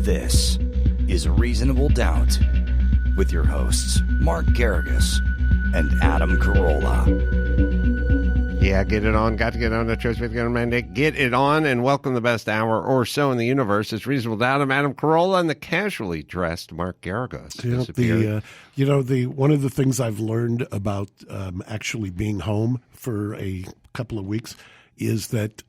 This is Reasonable Doubt with your hosts, Mark Garrigus and Adam Carolla. Yeah, get it on. Got to get on the Truth with mandate. Get it on and welcome the best hour or so in the universe. It's Reasonable Doubt. I'm Adam Carolla and the casually dressed Mark Garrigus. One of the things I've learned about actually being home for a couple of weeks is that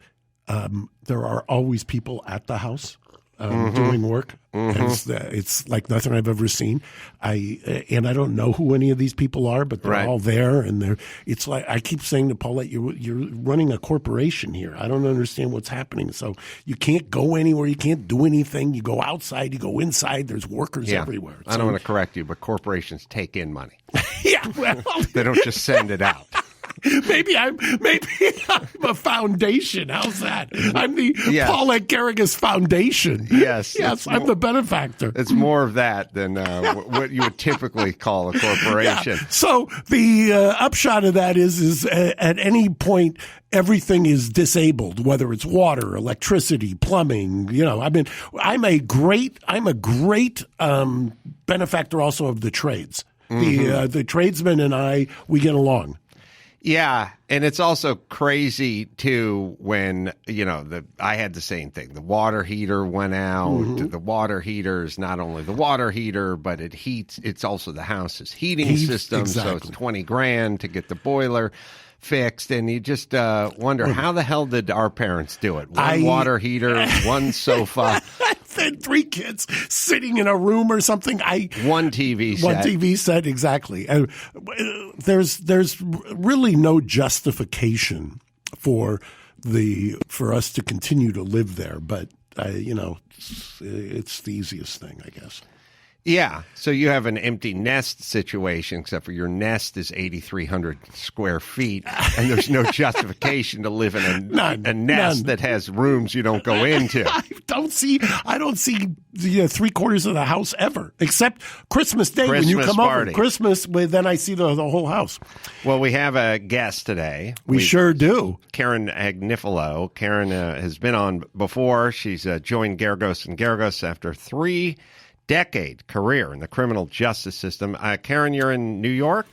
there are always people at the house doing work. It's like nothing I've ever seen. I don't know who any of these people are, but they're all there, and it's like I keep saying to Paulette, you're running a corporation here. I don't understand what's happening. So you can't go anywhere, you can't do anything. You go outside, you go inside. There's workers everywhere. I don't want to correct you, but corporations take in money. Yeah, well, they don't just send it out. Maybe I'm a foundation. How's that? I'm the Paulette Garrigus Foundation. Yes, I'm the benefactor. It's more of that than what you would typically call a corporation. Yeah. So the upshot of that is at any point everything is disabled, whether it's water, electricity, plumbing. I'm a great benefactor also of the trades. The tradesmen and we get along. Yeah, and it's also crazy, too, when, I had the same thing. The water heater went out. The water heater is not only the water heater, but it heats. It's also the house's heating system, exactly. So it's $20,000 to get the boiler fixed, and you just wonder, how the hell did our parents do it? One water heater, one sofa. And 3 kids sitting in a room or something. One TV set. One TV set, exactly. And there's really no justification for us to continue to live there, but it's the easiest thing, I guess. Yeah, so you have an empty nest situation, except for your nest is 8,300 square feet, and there's no justification to live in a nest that has rooms you don't go into. I don't see the 3/4 of the house ever, except Christmas Day when you come over. Christmas, then I see the whole house. Well, we have a guest today. We sure do. Karen Agnifilo. Karen has been on before. She's joined Garrigus and Garrigus after 3-decade career in the criminal justice system. Karen, you're in New York?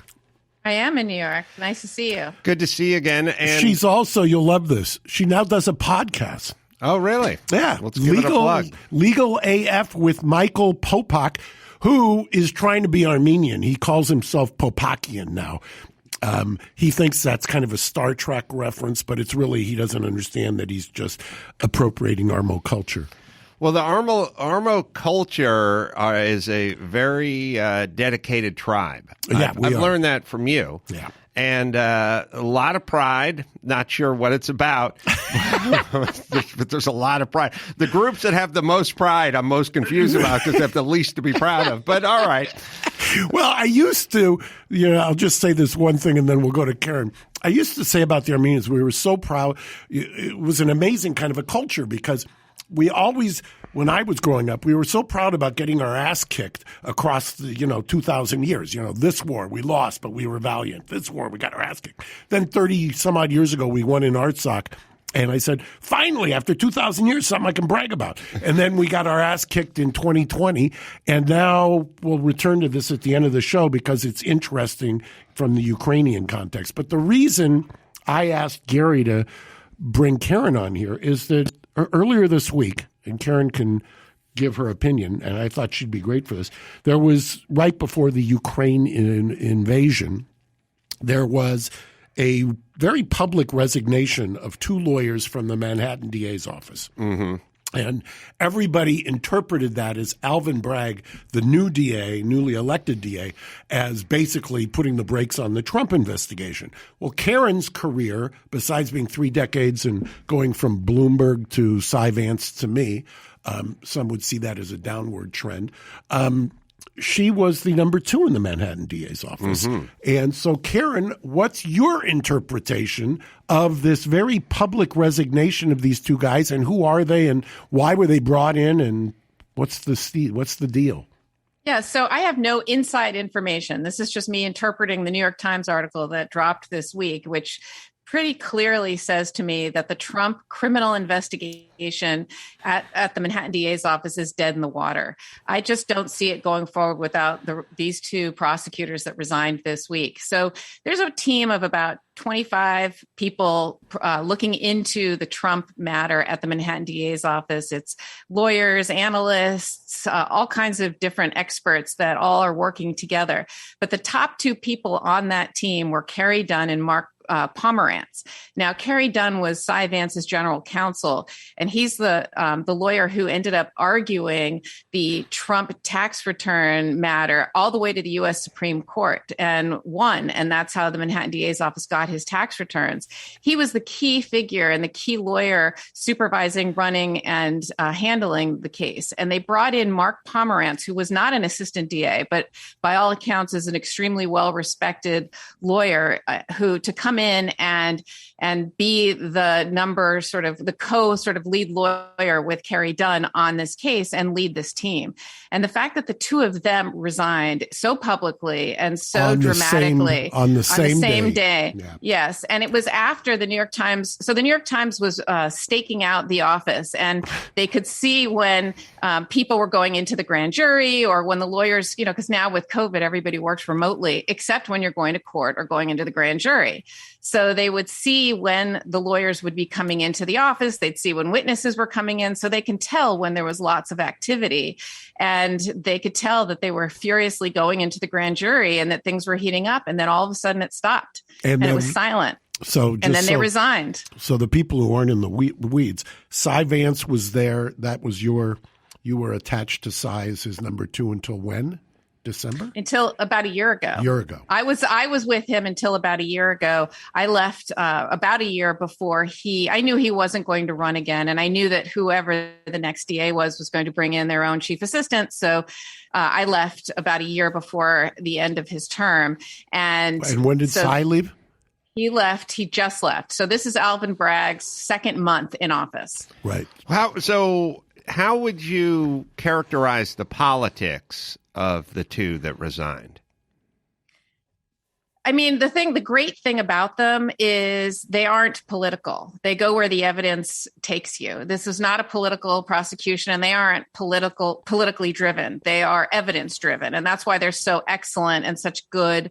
I am in New York. Nice to see you. Good to see you again. And she's also, you'll love this, she now does a podcast. Oh, really? Yeah. Let's give it a plug. Legal AF with Michael Popak, who is trying to be Armenian. He calls himself Popakian now. He thinks that's kind of a Star Trek reference, but it's really, he doesn't understand that he's just appropriating Armo culture. Well, the Armo culture is a very dedicated tribe. Yeah, I've learned that from you. Yeah. And a lot of pride. Not sure what it's about, but there's a lot of pride. The groups that have the most pride, I'm most confused about because they have the least to be proud of. But all right. Well, I used to, I'll just say this one thing and then we'll go to Karen. I used to say about the Armenians, we were so proud. It was an amazing kind of a culture because we always, when I was growing up, we were so proud about getting our ass kicked across the, 2,000 years. This war we lost, but we were valiant. This war we got our ass kicked. Then 30 some odd years ago, we won in Artsakh. And I said, finally, after 2,000 years, something I can brag about. And then we got our ass kicked in 2020. And now we'll return to this at the end of the show because it's interesting from the Ukrainian context. But the reason I asked Gary to bring Karen on here is that earlier this week, and Karen can give her opinion, and I thought she'd be great for this, there was, right before the Ukraine invasion, there was a very public resignation of 2 lawyers from the Manhattan DA's office. Mm-hmm. And everybody interpreted that as Alvin Bragg, the new DA, newly elected DA, as basically putting the brakes on the Trump investigation. Well, Karen's career, besides being 3 decades and going from Bloomberg to Cy Vance to me, some would see that as a downward trend. She was the number 2 in the Manhattan DA's office. Mm-hmm. And so, Karen, what's your interpretation of this very public resignation of these 2 guys, and who are they, and why were they brought in, and what's the deal? Yeah, so I have no inside information. This is just me interpreting the New York Times article that dropped this week, which pretty clearly says to me that the Trump criminal investigation at the Manhattan DA's office is dead in the water. I just don't see it going forward without these two prosecutors that resigned this week. So there's a team of about 25 people looking into the Trump matter at the Manhattan DA's office. It's lawyers, analysts, all kinds of different experts that all are working together. But the top two people on that team were Carrie Dunn and Mark Pomerantz. Now, Carrie Dunn was Cy Vance's general counsel, and he's the lawyer who ended up arguing the Trump tax return matter all the way to the U.S. Supreme Court and won. And that's how the Manhattan DA's office got his tax returns. He was the key figure and the key lawyer supervising, running, and handling the case. And they brought in Mark Pomerantz, who was not an assistant DA, but by all accounts is an extremely well-respected lawyer who to come in and be the lead lawyer with Carrie Dunn on this case and lead this team. And the fact that the two of them resigned so publicly and so dramatically on the same day. Yeah. Yes. And it was after the New York Times. So the New York Times was staking out the office, and they could see when people were going into the grand jury or when the lawyers, because now with COVID, everybody works remotely, except when you're going to court or going into the grand jury. So they would see when the lawyers would be coming into the office. They'd see when witnesses were coming in, so they can tell when there was lots of activity. And they could tell that they were furiously going into the grand jury and that things were heating up. And then all of a sudden it stopped and it was silent. And then they resigned. So the people who aren't in the weeds, Cy Vance was there. That was you were attached to Cy as his number two until when? December? Until about a year ago. I was with him until about a year ago. I left about a year before I knew he wasn't going to run again. And I knew that whoever the next DA was going to bring in their own chief assistant. So I left about a year before the end of his term. And when did Cy leave? He just left. So this is Alvin Bragg's second month in office. Right. How would you characterize the politics of the two that resigned? I mean, the great thing about them is they aren't political. They go where the evidence takes you. This is not a political prosecution, and they aren't politically driven. They are evidence driven. And that's why they're so excellent and such good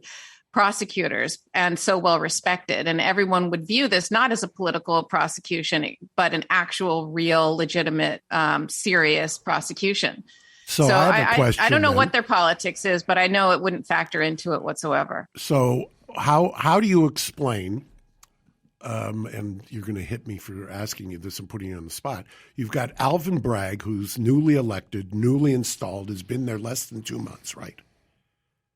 prosecutors and so well respected. And everyone would view this not as a political prosecution, but an actual, real, legitimate, serious prosecution. So I have a question. I don't know what their politics is, but I know it wouldn't factor into it whatsoever. So how do you explain, and you're going to hit me for asking you this and putting you on the spot, you've got Alvin Bragg, who's newly elected, newly installed, has been there less than 2 months, right?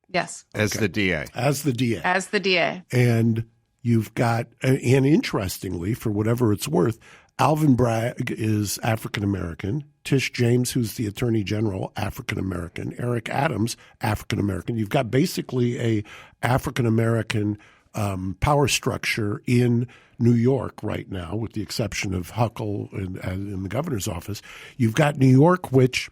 Yes. As the DA. As the DA. And you've got, and interestingly, for whatever it's worth, Alvin Bragg is African-American. Tish James, who's the Attorney General, African-American. Eric Adams, African-American. You've got basically a African-American power structure in New York right now, with the exception of Huckle in the governor's office. You've got New York, which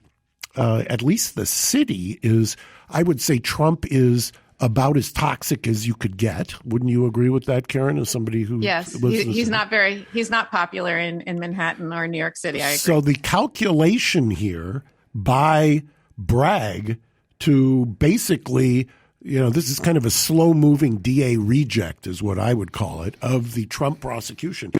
at least the city is, I would say Trump is about as toxic as you could get. Wouldn't you agree with that, Karen, as somebody who lives in the city? He's not popular in Manhattan or New York City, I agree. So the calculation here by Bragg to basically, this is kind of a slow-moving DA reject is what I would call it, of the Trump prosecution.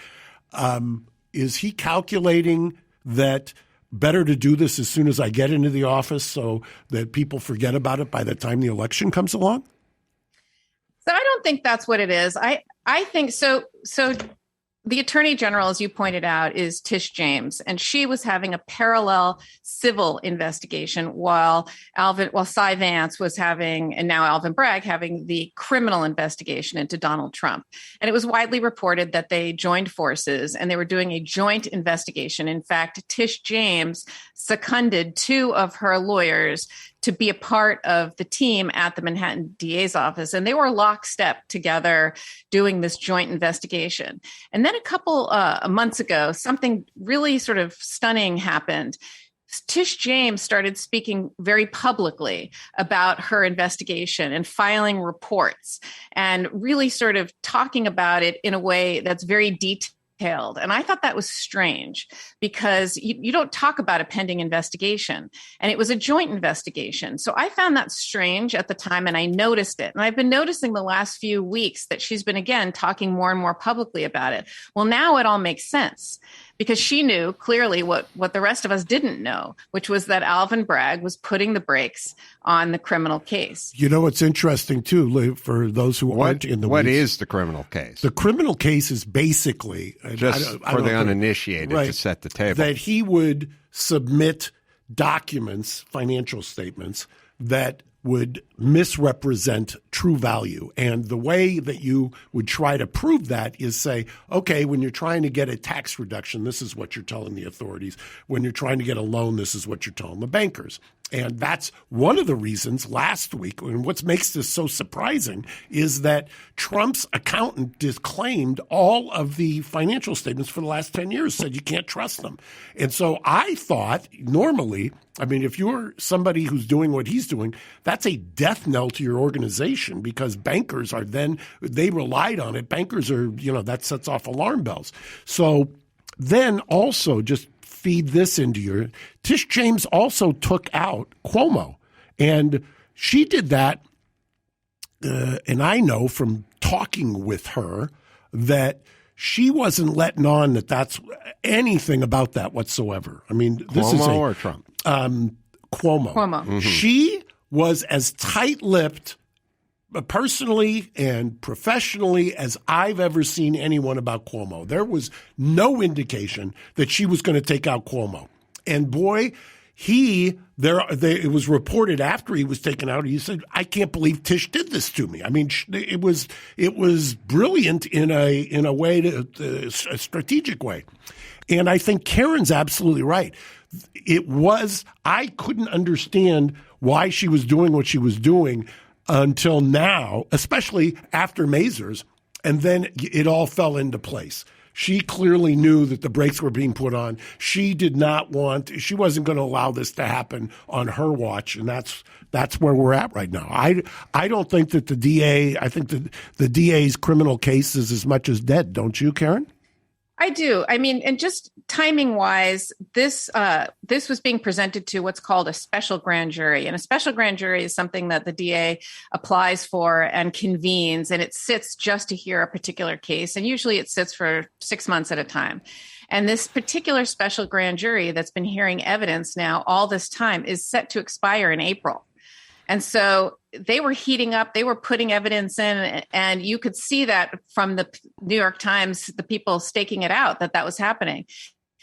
Is he calculating that better to do this as soon as I get into the office so that people forget about it by the time the election comes along? So I don't think that's what it is. I think so. The Attorney General, as you pointed out, is Tish James, and she was having a parallel civil investigation while Cy Vance was having, and now Alvin Bragg having, the criminal investigation into Donald Trump. And it was widely reported that they joined forces and they were doing a joint investigation. In fact, Tish James seconded two of her lawyers to be a part of the team at the Manhattan DA's office. And they were lockstep together doing this joint investigation. And then a couple months ago, something really sort of stunning happened. Tish James started speaking very publicly about her investigation and filing reports and really sort of talking about it in a way that's very detailed. And I thought that was strange because you don't talk about a pending investigation, and it was a joint investigation. So I found that strange at the time, and I noticed it. And I've been noticing the last few weeks that she's been, again, talking more and more publicly about it. Well, now it all makes sense because she knew clearly what the rest of us didn't know, which was that Alvin Bragg was putting the brakes on the criminal case. You know what's interesting, too, Lou, for those who aren't in the What weeds, is the criminal case? The criminal case is basically, just for the uninitiated, right, to set the table, that he would submit documents, financial statements, that would misrepresent true value. And the way that you would try to prove that is say, okay, when you're trying to get a tax reduction, this is what you're telling the authorities. When you're trying to get a loan, this is what you're telling the bankers. And that's one of the reasons last week, and what makes this so surprising, is that Trump's accountant disclaimed all of the financial statements for the last 10 years, said you can't trust them. And so I thought normally, I mean, if you're somebody who's doing what he's doing, that's a death knell to your organization because bankers are then, they relied on it. Bankers are, that sets off alarm bells. So then also just feed this into your, Tish James also took out Cuomo. And she did that, and I know from talking with her that she wasn't letting on that that's anything about that whatsoever. I mean, this Cuomo is or Trump? Cuomo. Cuomo. She was as tight-lipped personally and professionally as I've ever seen anyone about Cuomo. There was no indication that she was going to take out Cuomo. And boy, it was reported after he was taken out, he said, I can't believe Tish did this to me. I mean, it was brilliant in a way, a strategic way. And I think Karen's absolutely right. I couldn't understand why she was doing what she was doing until now, especially after Mazars, and then it all fell into place. She clearly knew that the brakes were being put on. She wasn't going to allow this to happen on her watch, and that's where we're at right now. I don't think that I think that the DA's criminal case is as much as dead, don't you, Karen? I do. I mean, and just timing wise, this was being presented to what's called a special grand jury. And a special grand jury is something that the DA applies for and convenes, and it sits just to hear a particular case. And usually it sits for 6 months at a time. And this particular special grand jury that's been hearing evidence now all this time is set to expire in April. And so they were heating up, they were putting evidence in, and you could see that from the New York Times, the people staking it out, that was happening.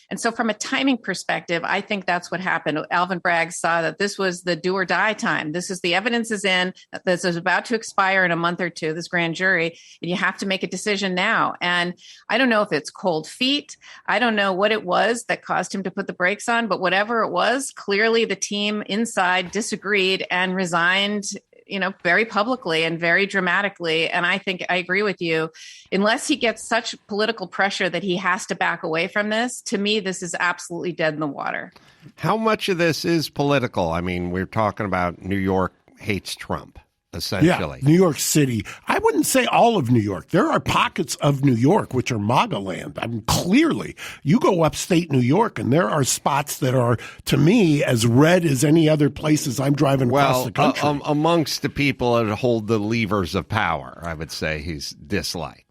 And so from a timing perspective, I think that's what happened. Alvin Bragg saw that this was the do or die time. The evidence is in, this is about to expire in a month or two, this grand jury, and you have to make a decision now. And I don't know if it's cold feet. I don't know what it was that caused him to put the brakes on, but whatever it was, clearly the team inside disagreed and resigned, very publicly and very dramatically. And I think I agree with you. Unless he gets such political pressure that he has to back away from this, to me, this is absolutely dead in the water. How much of this is political? I mean, we're talking about New York hates Trump, essentially. Yeah, New York City. I wouldn't say all of New York. There are pockets of New York which are MAGA land. I mean, clearly, you go upstate New York, and there are spots that are, to me, as red as any other places I'm driving across the country. Amongst the people that hold the levers of power, I would say he's disliked.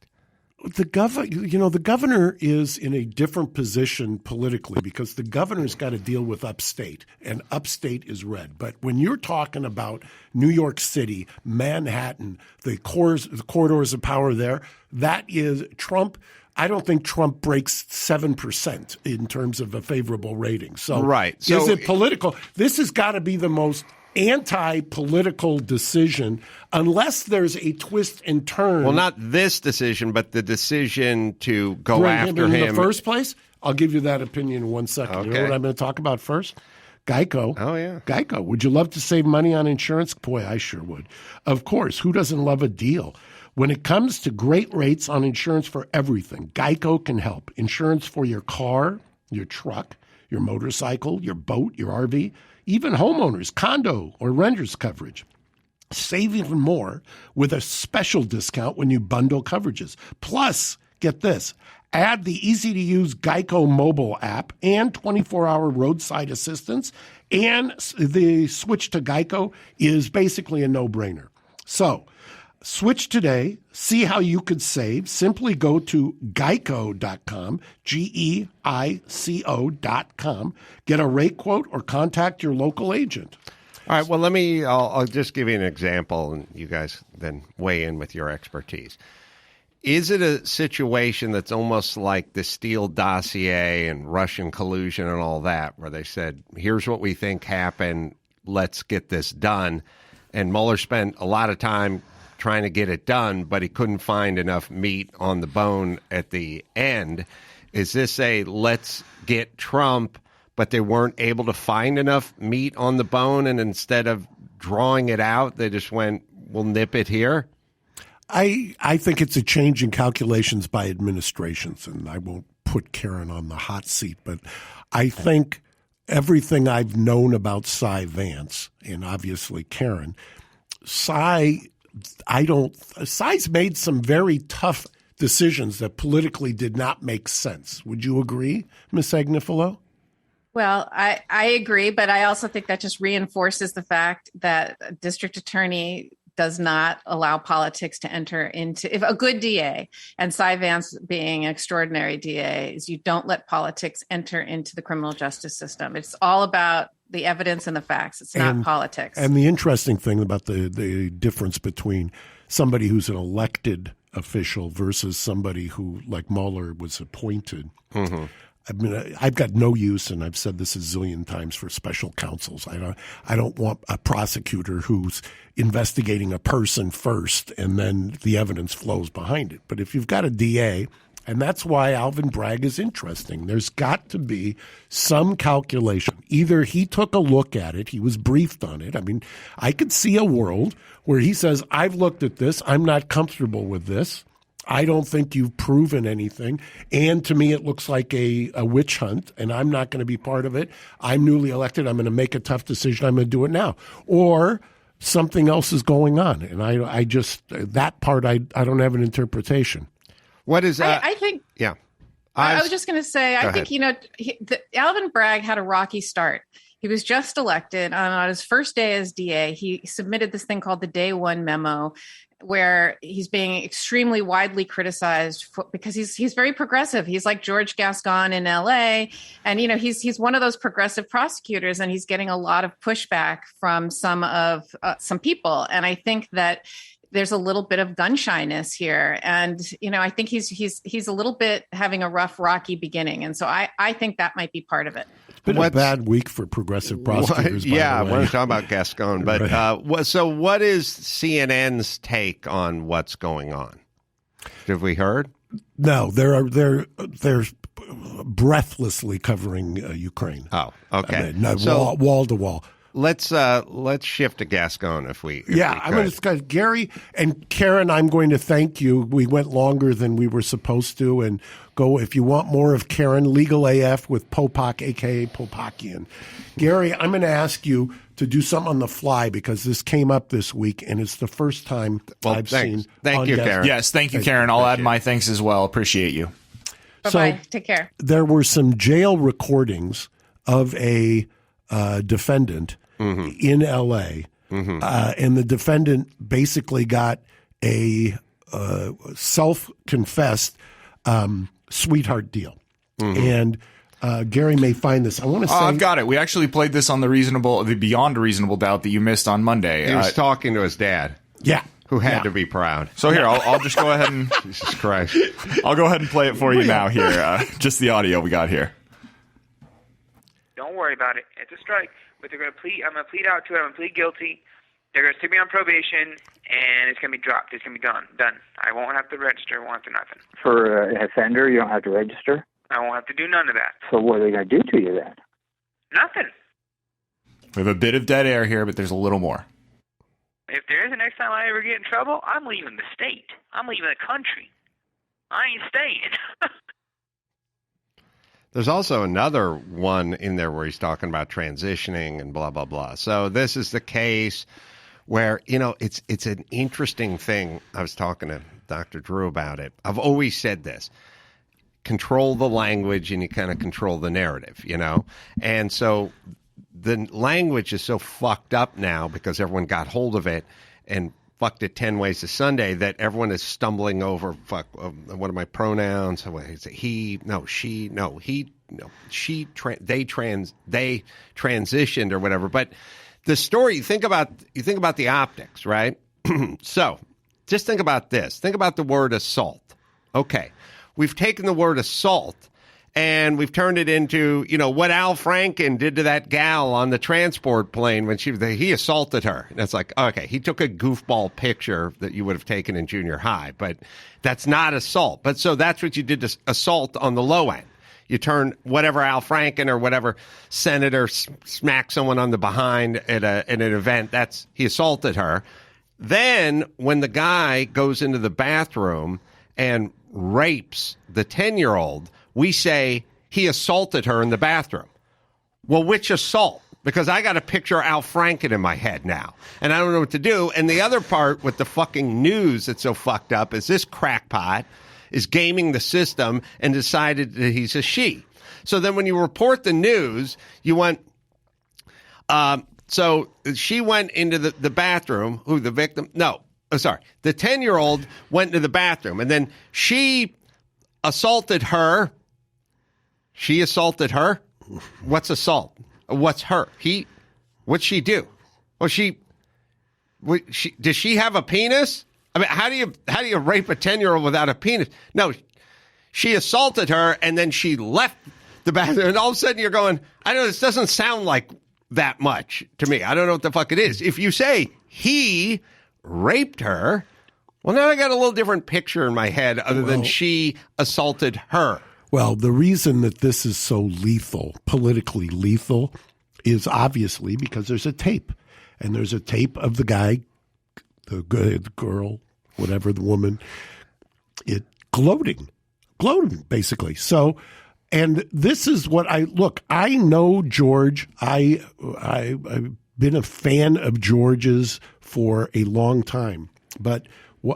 The governor is in a different position politically because the governor's got to deal with upstate, and upstate is red. But when you're talking about New York City, Manhattan, the corridors of power there, that is Trump. I don't think Trump breaks 7% in terms of a favorable rating. So, right. So is it political? This has got to be the most anti-political decision unless there's a twist and turn. Well, not this decision, but the decision to go after him in the first place. I'll give you that opinion in 1 second. Okay. You know what I'm going to talk about first? Geico. Oh, yeah. Geico. Would you love to save money on insurance? Boy, I sure would. Of course. Who doesn't love a deal? When it comes to great rates on insurance for everything, Geico can help. Insurance for your car, your truck, your motorcycle, your boat, your RV, even homeowners, condo, or renters coverage. Save even more with a special discount when you bundle coverages. Plus, get this, add the easy-to-use Geico mobile app and 24-hour roadside assistance, and the switch to Geico is basically a no-brainer. So, switch today. See how you could save. Simply go to geico.com, GEICO.com. Get a rate quote or contact your local agent. All right, well, I'll just give you an example, and you guys then weigh in with your expertise. Is it a situation that's almost like the Steele dossier and Russian collusion and all that, where they said, here's what we think happened, let's get this done, and Mueller spent a lot of time trying to get it done, but he couldn't find enough meat on the bone at the end? Is this a let's get Trump, but they weren't able to find enough meat on the bone, and instead of drawing it out, they just went, we'll nip it here? I think it's a change in calculations by administrations, and I won't put Karen on the hot seat, but I think everything I've known about Cy Vance, and obviously Karen, Cy's made some very tough decisions that politically did not make sense. Would you agree, Ms. Agnifilo? Well, I agree, but I also think that just reinforces the fact that a district attorney does not allow politics to enter into, if a good DA, and Cy Vance being an extraordinary DA, is you don't let politics enter into the criminal justice system. It's all about the evidence and the facts. It's not politics. And the interesting thing about the difference between somebody who's an elected official versus somebody who, like Mueller, was appointed. Mm-hmm. I mean, I've got no use, and I've said this a zillion times, for special counsels. I don't want a prosecutor who's investigating a person first and then the evidence flows behind it. But if you've got a DA, and that's why Alvin Bragg is interesting, there's got to be some calculation. Either he took a look at it, he was briefed on it. I mean, I could see a world where he says, I've looked at this, I'm not comfortable with this. I don't think you've proven anything. And to me, it looks like a witch hunt, and I'm not going to be part of it. I'm newly elected. I'm going to make a tough decision. I'm going to do it now. Or something else is going on. And I just, that part, I don't have an interpretation. What is that? I think. Yeah. I was just going to say, I think, Alvin Bragg had a rocky start. He was just elected. On his first day as DA, he submitted this thing called the Day One Memo, where he's being extremely widely criticized because he's very progressive. He's like George Gascon in LA. And, he's one of those progressive prosecutors, and he's getting a lot of pushback from some people. And I think that there's a little bit of gun shyness here. And, I think he's a little bit having a rocky beginning. And so I think that might be part of it. It's been a bad week for progressive prosecutors. I want to talk about Gascon. But so what is CNN's take on what's going on? Have we heard? No, they're breathlessly covering Ukraine. Oh, okay. Wall to wall. Let's shift to Gascon if we. I'm going to discuss Gary and Karen. I'm going to thank you. We went longer than we were supposed to, and go if you want more of Karen. Legal AF with Popak, aka Popakian. Gary, I'm going to ask you to do something on the fly because this came up this week, and it's the first time I've seen. Thank you, Karen. Yes, thank you, Karen. I'll add my thanks as well. Appreciate you. Bye-bye. Take care. There were some jail recordings of a defendant in L.A., and the defendant basically got a self-confessed sweetheart deal. And Gary may find this. I want to say I've got it. We actually played this on the Beyond Reasonable Doubt that you missed on Monday. He was talking to his dad. Yeah. Who had to be proud. So here, I'll just go ahead and Jesus Christ. I'll go ahead and play it for you now here. Just the audio we got here. Don't worry about it. It's a strike. But they're going to plead. I'm going to plead out to it. I'm going to plead guilty. They're going to stick me on probation, and it's going to be dropped. It's going to be done. I won't have to register. I won't have to nothing. For an offender, you don't have to register? I won't have to do none of that. So what are they going to do to you then? Nothing. We have a bit of dead air here, but there's a little more. If there is the next time I ever get in trouble, I'm leaving the state. I'm leaving the country. I ain't staying. There's also another one in there where he's talking about transitioning and blah, blah, blah. So this is the case where, it's an interesting thing. I was talking to Dr. Drew about it. I've always said this. Control the language and you kind of control the narrative, And so the language is so fucked up now because everyone got hold of it and fucked it 10 ways to Sunday that everyone is stumbling over, what are my pronouns? Is it he? No, she? No, he? No, she? They transitioned or whatever. But the story, you think about the optics, right? So just think about this. Think about the word assault. Okay. We've taken the word assault and we've turned it into, what Al Franken did to that gal on the transport plane when he assaulted her. And it's like, okay, he took a goofball picture that you would have taken in junior high, but that's not assault. But so that's what you did to assault on the low end. You turn whatever Al Franken or whatever senator smacked someone on the behind at an event. He assaulted her. Then when the guy goes into the bathroom and rapes the 10-year-old, we say he assaulted her in the bathroom. Well, which assault? Because I got a picture of Al Franken in my head now, and I don't know what to do. And the other part with the fucking news that's so fucked up is this crackpot is gaming the system and decided that he's a she. So then when you report the news, you want... so she went into the bathroom. Who, the victim? No. Oh, sorry. The 10-year-old went to the bathroom, and then she assaulted her. She assaulted her? What's assault? What's her? What'd she do? Well, does she have a penis? I mean, how do you rape a 10-year-old without a penis? No, she assaulted her, and then she left the bathroom, and all of a sudden you're going, I don't know, this doesn't sound like that much to me. I don't know what the fuck it is. If you say he raped her, well, now I got a little different picture in my head other than she assaulted her. Well, the reason that this is so lethal, politically lethal, is obviously because there's a tape. And there's a tape of the guy, the girl, whatever, the woman, gloating, basically. So, and this is what I know George. I've been a fan of George's for a long time. But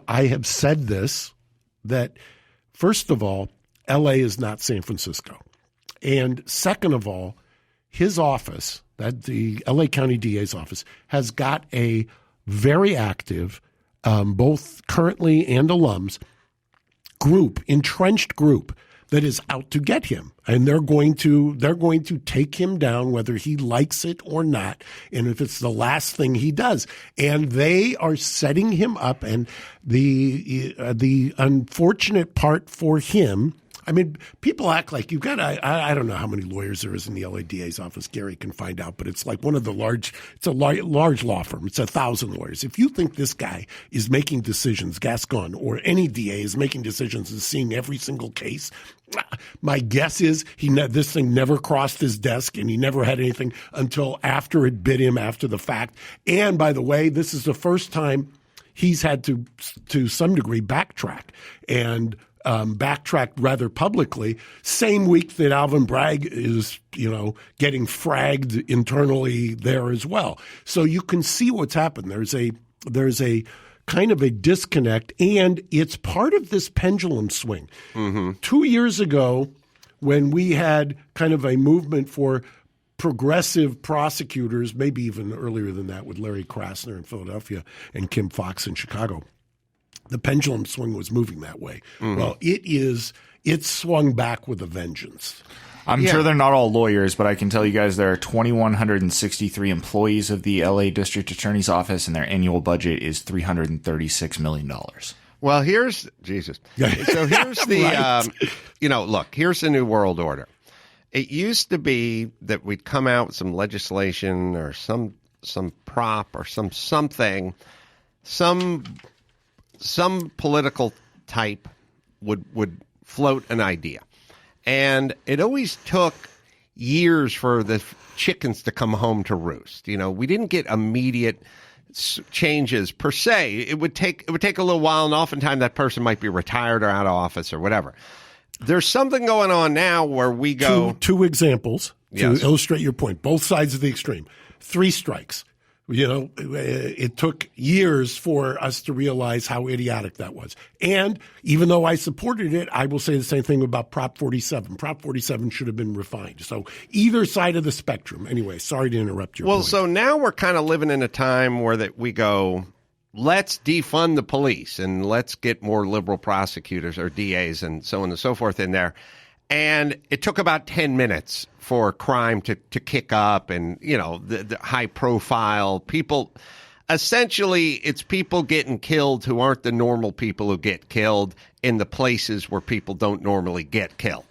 I have said this, that first of all, L.A. is not San Francisco. And second of all, his office, that the L.A. County DA's office, has got a very active, both currently and alums, entrenched group that is out to get him. And they're going to take him down whether he likes it or not, and if it's the last thing he does. And they are setting him up, and the unfortunate part for him, I mean, people act like you've got I don't know how many lawyers there is in the LADA's office. Gary can find out, but it's like one of the it's a large law firm. It's 1,000 lawyers. If you think this guy is making decisions, Gascon, or any DA is making decisions and seeing every single case, my guess is this thing never crossed his desk and he never had anything until after it bit him after the fact. And by the way, this is the first time he's had to some degree backtrack and backtracked rather publicly, same week that Alvin Bragg is, getting fragged internally there as well. So you can see what's happened. There's a kind of a disconnect, and it's part of this pendulum swing. Mm-hmm. 2 years ago, when we had kind of a movement for progressive prosecutors, maybe even earlier than that with Larry Krasner in Philadelphia and Kim Foxx in Chicago, the pendulum swing was moving that way. Mm-hmm. Well, it's swung back with a vengeance. I'm sure they're not all lawyers, but I can tell you guys there are 2,163 employees of the LA District Attorney's Office, and their annual budget is $336 million. Well, here's Jesus. So here's the, right. Look, here's the new world order. It used to be that we'd come out with some legislation or some prop or something, some political type would float an idea. And it always took years for the chickens to come home to roost. We didn't get immediate changes per se. It would take a little while, and oftentimes that person might be retired or out of office or whatever. There's something going on now where we go. Two examples to Yes. illustrate your point. Both sides of the extreme. 3 strikes. You know, it took years for us to realize how idiotic that was. And even though I supported it, I will say the same thing about Prop 47. Prop 47 should have been refined. So either side of the spectrum. Anyway, sorry to interrupt your point. So now we're kind of living in a time where that we go, let's defund the police and let's get more liberal prosecutors or DAs and so on and so forth in there. And it took about 10 minutes for crime to kick up and, you know, the high profile people. Essentially, it's people getting killed who aren't the normal people who get killed in the places where people don't normally get killed.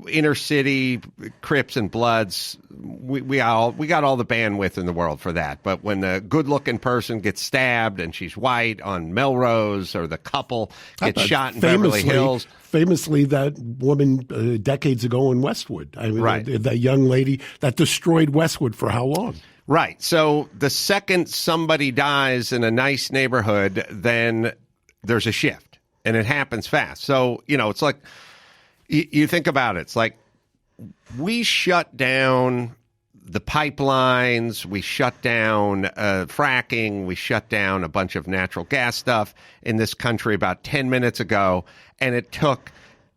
Inner city, Crips and Bloods, we got all the bandwidth in the world for that. But when the good-looking person gets stabbed and she's white on Melrose, or the couple gets shot in Beverly Hills. Famously, that woman decades ago in Westwood. I mean, Right. that young lady that destroyed Westwood for how long? Right. So the second somebody dies in a nice neighborhood, then there's a shift, and it happens fast. So, you know, it's like, you think about it. It's like we shut down the pipelines, we shut down fracking, we shut down a bunch of natural gas stuff in this country about 10 minutes ago, and it took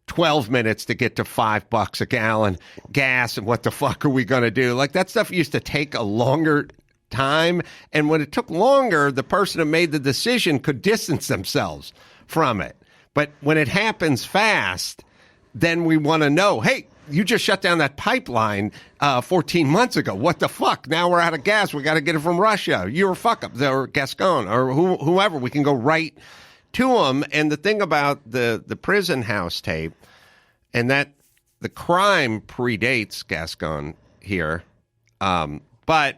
12 minutes to get to $5 a gallon gas. And what the fuck are we going to do? Like, that stuff used to take a longer time, and when it took longer, the person who made the decision could distance themselves from it. But when it happens fast, then we want to know, hey, you just shut down that pipeline 14 months ago. What the fuck? Now we're out of gas. We got to get it from Russia. You're a fuck up, or Gascon, or whoever. We can go right to them. And the thing about the prison house tape, and that the crime predates Gascon here, but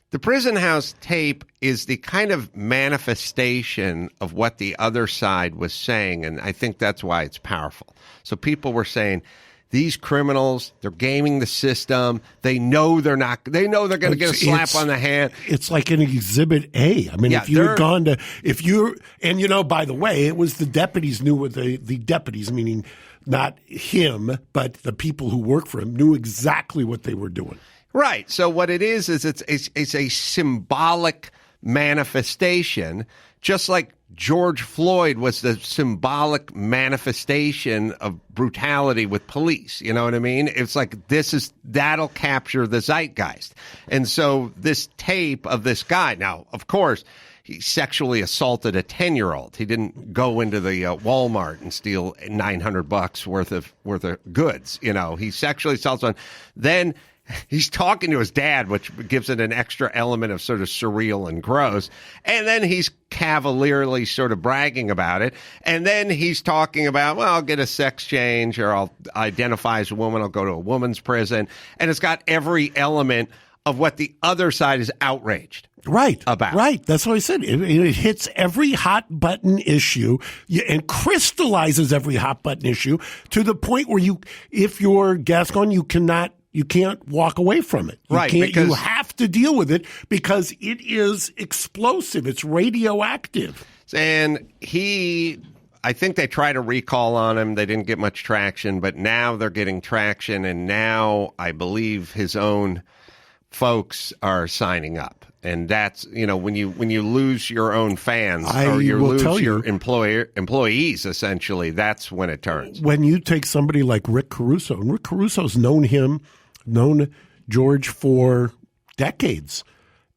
the prison house tape is the kind of manifestation of what the other side was saying, and I think that's why it's powerful. So people were saying, these criminals, they're gaming the system. They know they're going to get a slap on the hand. It's like an Exhibit A. I mean, Yeah, if you had gone to, and you know, by the way, it was the deputies knew what the deputies, meaning not him, but the people who work for him, knew exactly what they were doing. Right. So what it is it's a symbolic manifestation, just like George Floyd was the symbolic manifestation of brutality with police. You know what I mean? It's like that'll capture the zeitgeist. And so this tape of this guy, now, of course, he sexually assaulted a 10-year-old. He didn't go into the Walmart and steal $900 worth of goods. You know, he sexually assaulted one. Then he's talking to his dad, which gives it an extra element of sort of surreal and gross. And then he's cavalierly sort of bragging about it. And then he's talking about, well, I'll get a sex change, or I'll identify as a woman. I'll go to a woman's prison. And it's got every element of what the other side is outraged about. Right. That's what I said. It hits every hot button issue and crystallizes every hot button issue to the point where if you're Gascon, you can't walk away from it. You have to deal with it because it is explosive. It's radioactive. And I think they tried a recall on him. They didn't get much traction, but now they're getting traction. And now I believe his own folks are signing up. And that's, you know, when you lose your own fans or you lose your employees, essentially, that's when it turns. When you take somebody like Rick Caruso, and Rick Caruso's known George for decades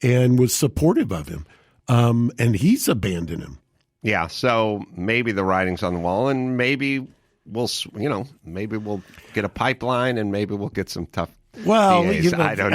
and was supportive of him, and he's abandoned him. Yeah, so maybe the writing's on the wall, and maybe we'll get a pipeline, and maybe we'll get some tough DAs. I don't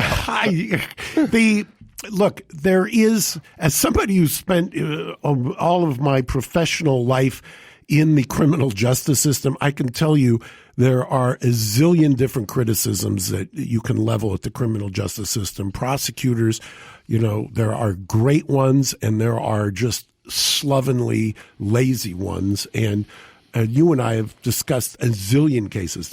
know. Look, there is, as somebody who spent all of my professional life in the criminal justice system, I can tell you there are a zillion different criticisms that you can level at the criminal justice system. Prosecutors, you know, there are great ones and there are just slovenly, lazy ones. And you and I have discussed a zillion cases.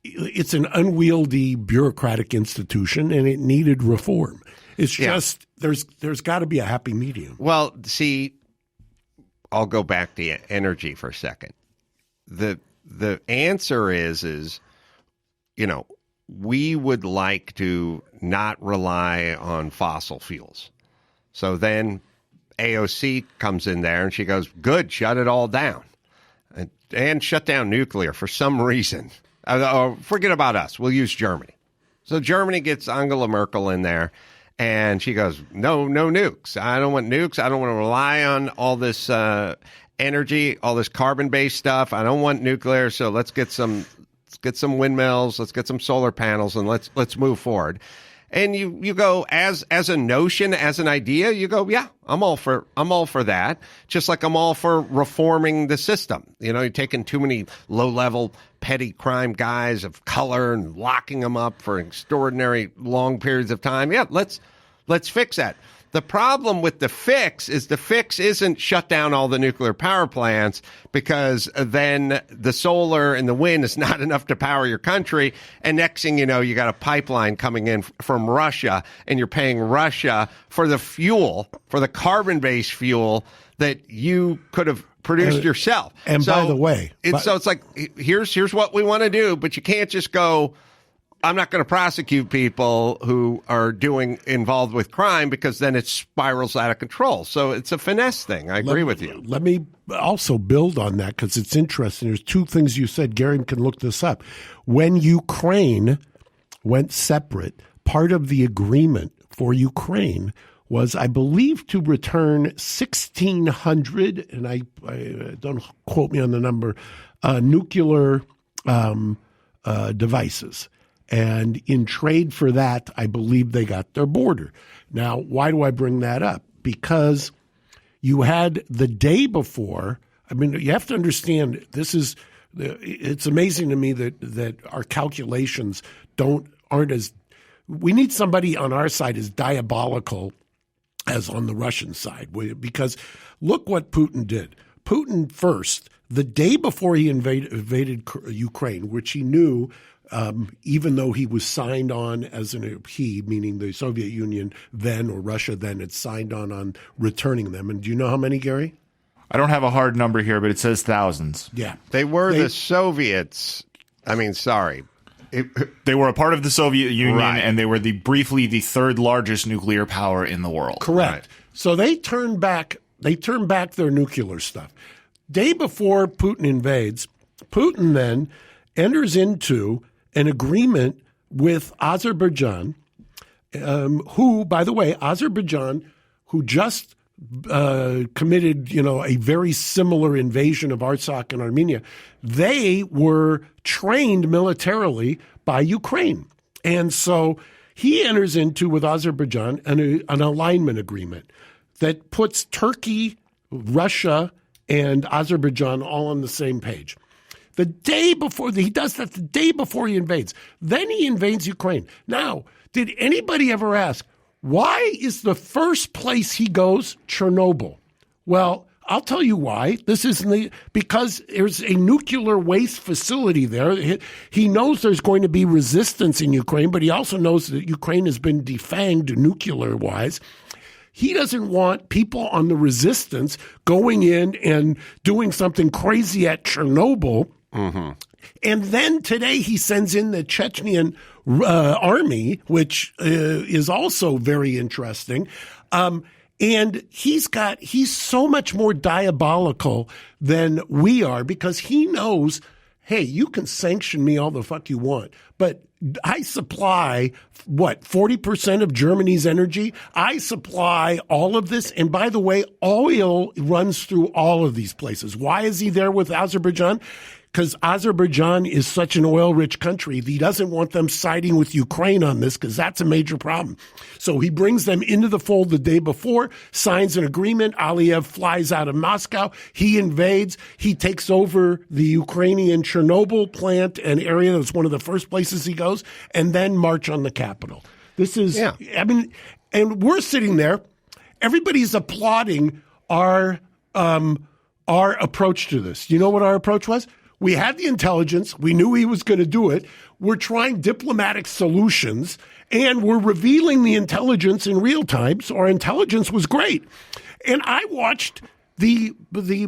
It's an unwieldy bureaucratic institution and it needed reform. It's just there's got to be a happy medium. Well, see, I'll go back to energy for a second. the answer is, we would like to not rely on fossil fuels. So then AOC comes in there and she goes, good, shut it all down. And shut down nuclear for some reason. Forget about us. We'll use Germany. So Germany gets Angela Merkel in there, and she goes, no nukes. I don't want nukes. I don't want to rely on all this energy, all this carbon-based stuff. I don't want nuclear, so let's get some windmills, let's get some solar panels, and let's move forward. And you go as a notion, as an idea, you go, yeah, I'm all for that. Just like I'm all for reforming the system. You're taking too many low-level petty crime guys of color and locking them up for extraordinary long periods of time. Yeah, let's fix that. The problem with the fix isn't shut down all the nuclear power plants, because then the solar and the wind is not enough to power your country. And next thing you know, you got a pipeline coming in from Russia, and you're paying Russia for the fuel, for the carbon-based fuel that you could have produced yourself. And by the way, so it's like, here's what we want to do, but you can't just go, I'm not going to prosecute people who are involved with crime, because then it spirals out of control. So it's a finesse thing. I agree with you. Let me also build on that, because it's interesting. There's two things you said. Gary can look this up. When Ukraine went separate, part of the agreement for Ukraine was, I believe, to return 1,600, and I don't quote me on the number, nuclear devices. And in trade for that, I believe they got their border. Now, why do I bring that up? Because you had the day before, you have to understand, it's amazing to me that our calculations aren't as, we need somebody on our side as diabolical as on the Russian side, because look what Putin did. Putin first, the day before he invaded Ukraine, which he knew, even though he was signed on as he, meaning the Soviet Union then, or Russia then, had signed on returning them. And do you know how many, Gary? I don't have a hard number here, but it says thousands. Yeah. They were the Soviets. Sorry. They were a part of the Soviet Union, right, and they were briefly the third largest nuclear power in the world. Correct. Right. So they turned back their nuclear stuff. Day before Putin invades, Putin then enters into an agreement with Azerbaijan, who, by the way, who just committed, a very similar invasion of Artsakh and Armenia. They were trained militarily by Ukraine. And so he enters into, with Azerbaijan, an alignment agreement that puts Turkey, Russia, and Azerbaijan all on the same page. The day before, he does that the day before he invades. Then he invades Ukraine. Now, did anybody ever ask, why is the first place he goes Chernobyl? Well, I'll tell you why. Because there's a nuclear waste facility there. He knows there's going to be resistance in Ukraine, but he also knows that Ukraine has been defanged nuclear-wise. He doesn't want people on the resistance going in and doing something crazy at Chernobyl. Mm-hmm. And then today he sends in the Chechnyan army, which is also very interesting. And he's so much more diabolical than we are, because he knows, hey, you can sanction me all the fuck you want, but I supply, 40% of Germany's energy? I supply all of this. And by the way, oil runs through all of these places. Why is he there with Azerbaijan? Because Azerbaijan is such an oil-rich country, he doesn't want them siding with Ukraine on this, because that's a major problem. So he brings them into the fold the day before, signs an agreement. Aliyev flies out of Moscow. He invades. He takes over the Ukrainian Chernobyl plant, an area that's one of the first places he goes, and then march on the capital. This is, and we're sitting there. Everybody's applauding our approach to this. You know what our approach was? We had the intelligence. We knew he was going to do it. We're trying diplomatic solutions, and we're revealing the intelligence in real time. So our intelligence was great. And I watched the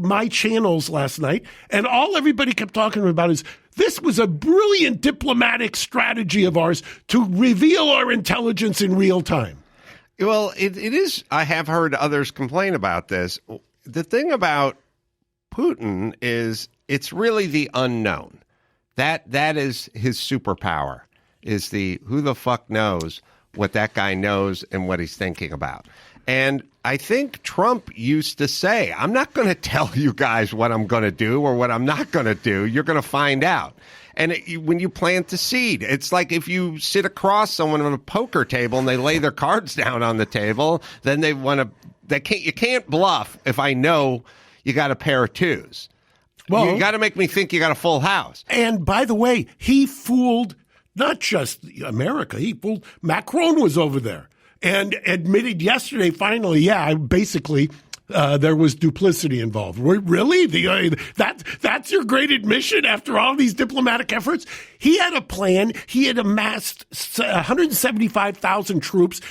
my channels last night, and all everybody kept talking about is this was a brilliant diplomatic strategy of ours to reveal our intelligence in real time. Well, it is. I have heard others complain about this. The thing about Putin is it's really the unknown. That is his superpower, is the who the fuck knows what that guy knows and what he's thinking about. And I think Trump used to say, I'm not going to tell you guys what I'm going to do or what I'm not going to do. You're going to find out. And when you plant the seed, it's like if you sit across someone on a poker table and they lay their cards down on the table, then they want to. You can't bluff if I know you got a pair of twos. Well, you got to make me think you got a full house. And by the way, he fooled not just America. He fooled Macron was over there and admitted yesterday, finally, basically there was duplicity involved. Really? That's your great admission after all these diplomatic efforts? He had a plan. He had amassed 175,000 troops.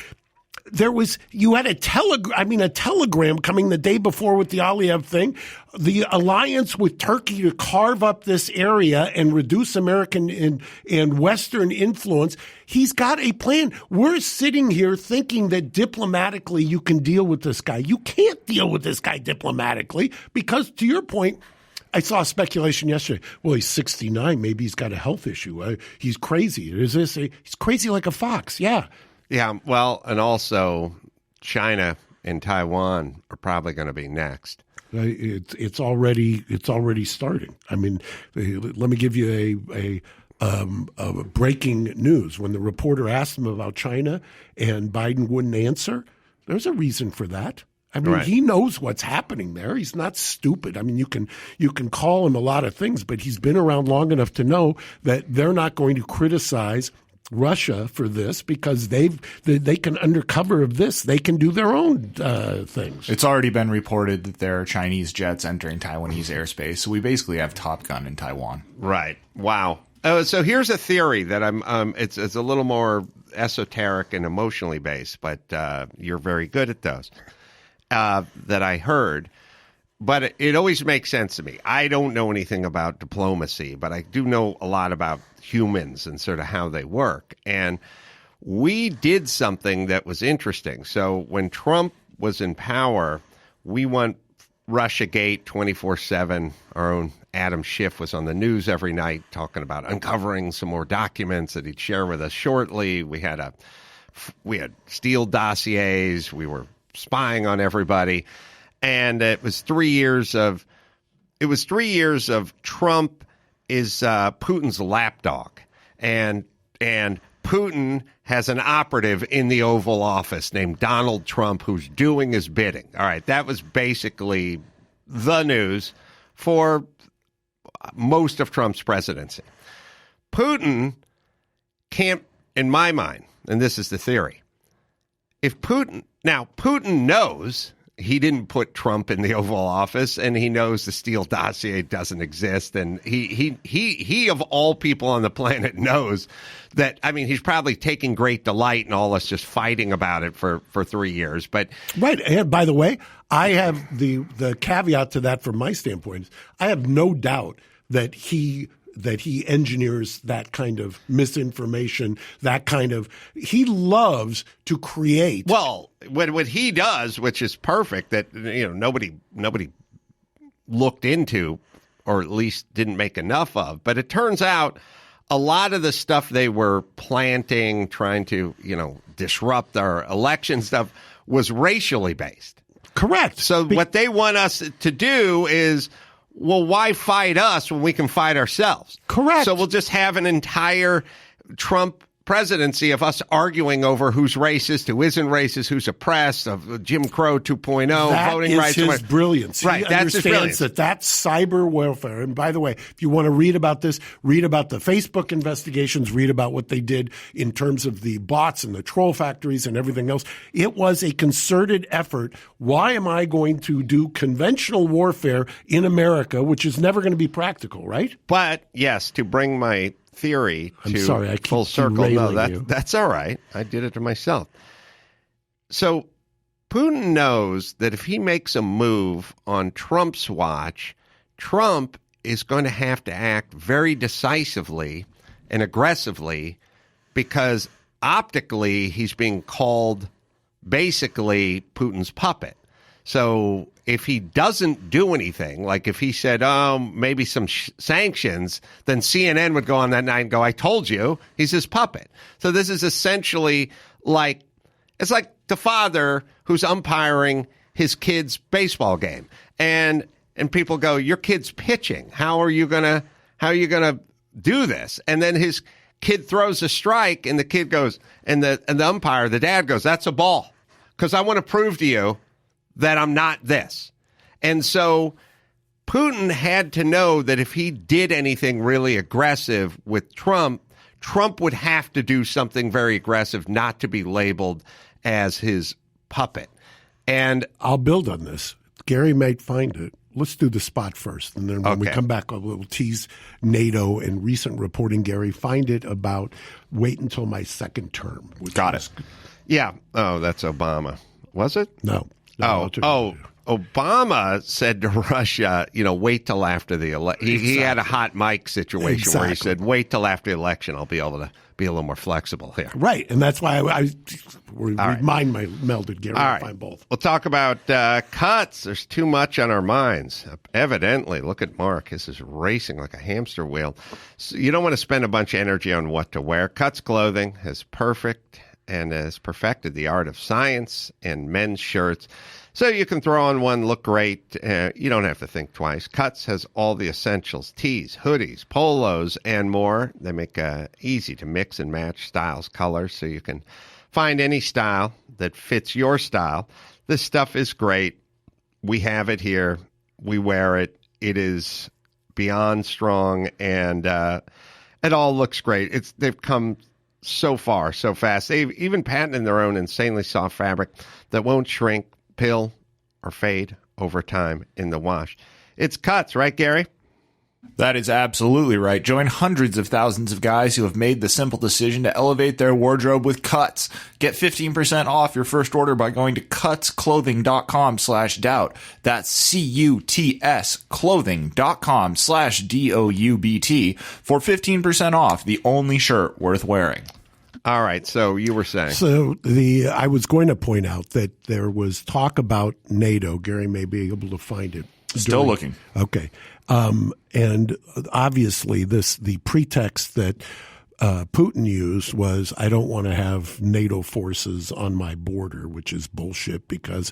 You had a telegram coming the day before with the Aliyev thing, the alliance with Turkey to carve up this area and reduce American and Western influence. He's got a plan. We're sitting here thinking that diplomatically you can deal with this guy. You can't deal with this guy diplomatically because, to your point, I saw speculation yesterday. Well, he's 69. Maybe he's got a health issue. He's crazy. He's crazy like a fox. Yeah. Yeah, well, and also China and Taiwan are probably going to be next. It's already starting. I mean, let me give you a breaking news. When the reporter asked him about China and Biden wouldn't answer, there's a reason for that. I mean, He knows what's happening there. He's not stupid. I mean, you can call him a lot of things, but he's been around long enough to know that they're not going to criticize Russia for this because they can, under cover of this, they can do their own things. It's already been reported that there are Chinese jets entering Taiwanese airspace, so we basically have Top Gun in Taiwan. Right. Wow. So here's a theory that it's a little more esoteric and emotionally based, but you're very good at those that I heard. But it always makes sense to me. I don't know anything about diplomacy, but I do know a lot about humans and sort of how they work. And we did something that was interesting. So when Trump was in power, we went Russiagate 24/7. Our own Adam Schiff was on the news every night talking about uncovering some more documents that he'd share with us shortly. We had Steele dossiers. We were spying on everybody. And it was 3 years of Trump is Putin's lapdog, and Putin has an operative in the Oval Office named Donald Trump who's doing his bidding. All right, that was basically the news for most of Trump's presidency. Putin can't, in my mind, and this is the theory, Putin knows he didn't put Trump in the Oval Office, and he knows the Steele dossier doesn't exist. And he of all people on the planet knows that. I mean, he's probably taking great delight in all us just fighting about it for 3 years. But right. And by the way, I have the caveat to that from my standpoint. I have no doubt that he engineers that kind of misinformation, he loves to create. Well, what he does, which is perfect, that nobody looked into, or at least didn't make enough of. But it turns out a lot of the stuff they were planting, trying to disrupt our election stuff, was racially based. Correct. So what they want us to do is, well, why fight us when we can fight ourselves? Correct. So we'll just have an entire Trump presidency of us arguing over who's racist, who isn't racist, who's oppressed, of Jim Crow 2.0, voting rights. That is his brilliance. Right, that's his brilliance. That's cyber welfare. And by the way, if you want to read about this, read about the Facebook investigations, read about what they did in terms of the bots and the troll factories and everything else. It was a concerted effort. Why am I going to do conventional warfare in America, which is never going to be practical, right? But, yes, to bring my theory I'm sorry, I full circle. No, you. That's all right. I did it to myself. So Putin knows that if he makes a move on Trump's watch, Trump is going to have to act very decisively and aggressively because optically he's being called basically Putin's puppet. So if he doesn't do anything, like if he said, maybe some sanctions, then CNN would go on that night and go, I told you, he's his puppet. So this is essentially like, it's like the father who's umpiring his kid's baseball game. And people go, your kid's pitching. How are you gonna do this? And then his kid throws a strike and the kid goes, and the umpire, the dad goes, that's a ball. Because I want to prove to you that I'm not this. And so Putin had to know that if he did anything really aggressive with Trump, Trump would have to do something very aggressive not to be labeled as his puppet. And I'll build on this. Gary might find it. Let's do the spot first. And then when we come back, we'll tease NATO and recent reporting. Gary, find it about wait until my second term. Got it. Yeah. Oh, that's Obama. Was it? No. Obama said to Russia, wait till after the election. He had a hot mic situation where he said, wait till after the election. I'll be able to be a little more flexible here. Right. And that's why I melded Gary to find both. We'll talk about cuts. There's too much on our minds. Evidently, look at Mark. This is racing like a hamster wheel. So you don't want to spend a bunch of energy on what to wear. Cuts Clothing has perfected the art of science and men's shirts. So you can throw on one, look great. You don't have to think twice. Cuts has all the essentials, tees, hoodies, polos, and more. They make easy to mix and match styles, colors, so you can find any style that fits your style. This stuff is great. We have it here. We wear it. It is beyond strong, and it all looks great. They've come so far, so fast. They've even patented their own insanely soft fabric that won't shrink, pill, or fade over time in the wash. It's Cuts, right, Gary? That is absolutely right. Join hundreds of thousands of guys who have made the simple decision to elevate their wardrobe with Cuts. Get 15% off your first order by going to cutsclothing.com/doubt. That's CUTS clothing.com/DOUBT for 15% off the only shirt worth wearing. All right, so you were saying. So I was going to point out that there was talk about NATO. Gary may be able to find it. Still looking. Okay. And obviously the pretext that Putin used was, I don't want to have NATO forces on my border, which is bullshit because